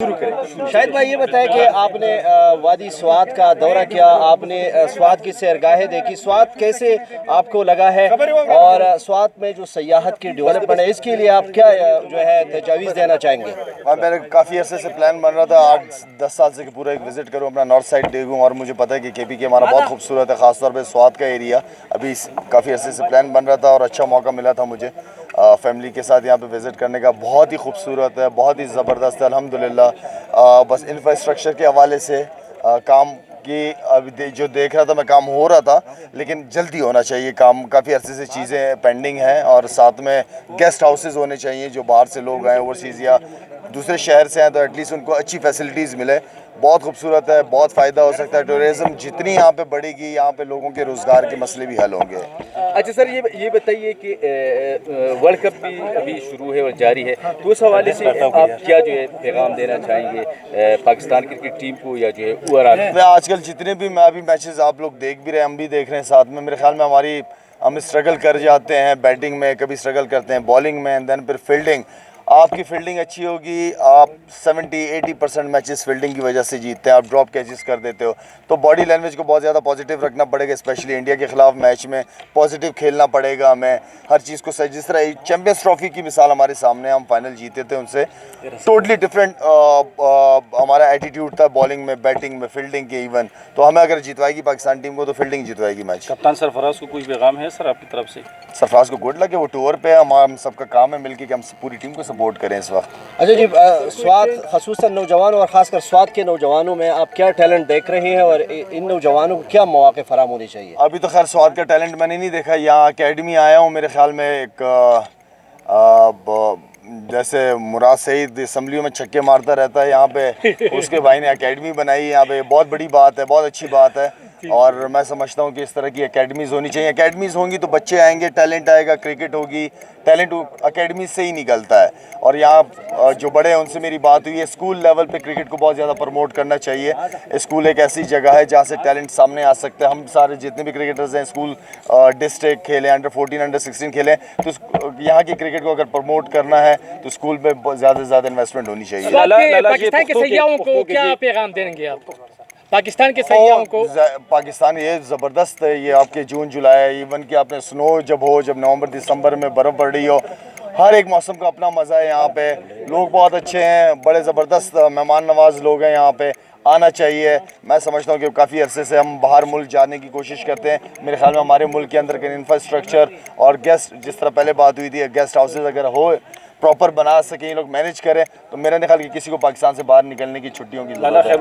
शुरू करें। शाहिद भाई ये बताएं कि आपने वादी स्वात का दौरा किया, आपने स्वात की सैरगाहें देखी, स्वात कैसे आपको लगा है और स्वात में जो सयाहत की डेवलपमेंट है इसके लिए आप क्या जो है तजावीज़ देना चाहेंगे? हाँ, मेरे काफ़ी अर्से से प्लान बन रहा था 8-10 साल से कि पूरा एक विज़िट करूँ, अपना नॉर्थ साइड देखूँ। और मुझे पता है कि KPK हमारा बहुत खूबसूरत है, ख़ासतौर पे स्वात का एरिया। अभी काफ़ी अर्से से प्लान बन रहा था और अच्छा मौका मिला था मुझे फैमिली के साथ यहाँ पे विज़िट करने का। बहुत ही खूबसूरत है, बहुत ही ज़बरदस्त है अल्हम्दुलिल्लाह। बस इंफ्रास्ट्रक्चर के हवाले से काम कि अभी जो देख रहा था मैं, काम हो रहा था लेकिन जल्दी होना चाहिए काम। काफ़ी अर्से से चीज़ें पेंडिंग हैं और साथ में गेस्ट हाउसेस होने चाहिए। जो बाहर से लोग आए ओवरसीज़ या दूसरे शहर से हैं तो एटलीस्ट उनको अच्छी फैसिलिटीज़ मिले। बहुत खूबसूरत है, बहुत फ़ायदा हो सकता है। टूरिज़्म जितनी यहाँ पे बढ़ेगी, यहाँ पे लोगों के रोज़गार के मसले भी हल होंगे। अच्छा सर, ये बताइए कि वर्ल्ड कप भी अभी शुरू है और जारी है, तो उस हवाले से आप क्या जो है पैगाम देना चाहेंगे पाकिस्तान क्रिकेट टीम को या जो है ओवरऑल? मैं आजकल जितने भी मैं अभी मैचेस आप लोग देख भी रहे हैं, हम भी देख रहे हैं साथ में। मेरे ख्याल में हम स्ट्रगल कर जाते हैं बैटिंग में, कभी स्ट्रगल करते हैं बॉलिंग में, एंड देन फिर फील्डिंग। आपकी फील्डिंग अच्छी होगी, आप 70-80% मैचेस फील्डिंग की वजह से जीतते हैं। आप ड्रॉप कैचेस कर देते हो, तो बॉडी लैंग्वेज को बहुत ज़्यादा पॉजिटिव रखना पड़ेगा। स्पेशली इंडिया के ख़िलाफ़ मैच में पॉजिटिव खेलना पड़ेगा हमें, हर चीज़ को सही। जिस तरह चैम्पियंस ट्रॉफी की मिसाल हमारे सामने, हम फाइनल जीते थे उनसे, टोटली डिफरेंट हमारा एटीट्यूड था बॉलिंग में, बैटिंग में, फील्डिंग के इवन। तो हमें अगर जितवाएगी पाकिस्तान टीम को तो फील्डिंग जितवाएगी मैच। कप्तान सरफराज को कोई पैगाम है सर आपकी तरफ से? सरफराज को गुड लक है, वो टूर पे है। हम सबका काम है मिलके कि हम पूरी टीम को सपोर्ट करें इस वक्त। अच्छा जी, स्वात खसूसन नौजवानों और ख़ासकर स्वात के नौजवानों में आप क्या टैलेंट देख रहे हैं और इन नौजवानों को क्या मौके फराम होने चाहिए? अभी तो खैर स्वाद का टैलेंट मैंने नहीं देखा। यहाँ अकेडमी आया हूँ, मेरे ख्याल में एक जैसे मुराद सईद असम्बलियों में छक्के मारता रहता है, यहाँ पे उसके भाई ने एकेडमी बनाई है यहाँ पे। बहुत बड़ी बात है, बहुत अच्छी बात है। और मैं समझता हूँ कि इस तरह की एकेडमीज़ होनी चाहिए। एकेडमीज़ होंगी तो बच्चे आएंगे, टैलेंट आएगा, क्रिकेट होगी, टैलेंट एकेडमी से ही निकलता है। और यहाँ जो बड़े हैं उनसे मेरी बात हुई है, स्कूल लेवल पे क्रिकेट को बहुत ज़्यादा प्रमोट करना चाहिए। स्कूल एक ऐसी जगह है जहाँ से टैलेंट सामने आ सकता है। हम सारे जितने भी क्रिकेटर्स हैं स्कूल डिस्ट्रिक्ट खेलें, अंडर-14 अंडर-16 खेलें, तो यहाँ की क्रिकेट को अगर प्रमोट करना है तो स्कूल में ज़्यादा से ज़्यादा इन्वेस्टमेंट होनी चाहिए। पाकिस्तान के सैयाहों को क्या पैगाम देंगे आप? पाकिस्तान के सैयाहों को पाकिस्तान ये ज़बरदस्त है। ये आपके जून जुलाई, इवन कि आपने स्नो जब नवंबर दिसंबर में बर्फ़ पड़ रही हो, हर एक मौसम का अपना मज़ा है यहाँ पे। लोग बहुत अच्छे हैं, बड़े ज़बरदस्त मेहमान नवाज लोग हैं यहाँ पे, आना चाहिए। मैं समझता हूँ कि काफ़ी अरसे से हम बाहर मुल्क जाने की कोशिश करते हैं। मेरे ख्याल में हमारे मुल्क के अंदर के इंफ्रास्ट्रक्चर और गेस्ट, जिस तरह पहले बात हुई थी, गेस्ट हाउसेज अगर हो प्रॉपर बना सकें, ये लोग मैनेज करें, तो मेरा ख्याल कि किसी को पाकिस्तान से बाहर निकलने की छुट्टियों की ज़रूरत है।